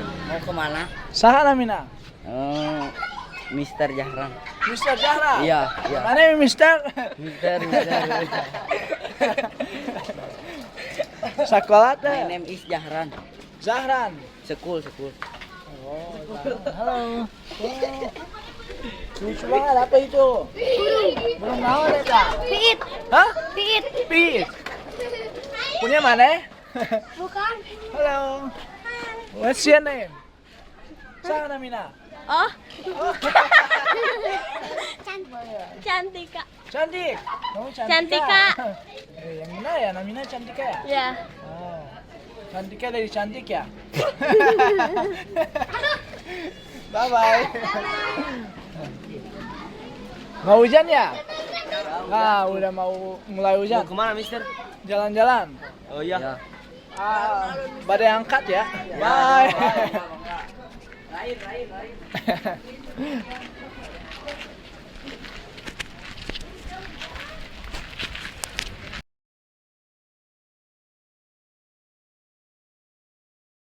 Mau kemana? Saha namina? Oh, Mister Jahran. Mister Zahra. Iya, iya. Mana yang Mister? Mister. Sekolah My teh. name is Jahran. Zahran. Sekul. Oh, halo. Lucu banget apa itu? Belum tahu deh tak? Piit. Hah? Piit. Pis. Punya mana? Bukan. Halo. What's your name? Saha namina? Oh. Cantika. Cantik. Oh, Cantika. Yang mana ya? Namina Cantika ya? Ya. Oh. Cantika dari cantik ya? Bye bye. Mau hujan ya? Nah, udah mau mulai hujan. Mau kemana, Mister? Jalan-jalan. Oh iya. Badai angkat ya. Bye. Lain.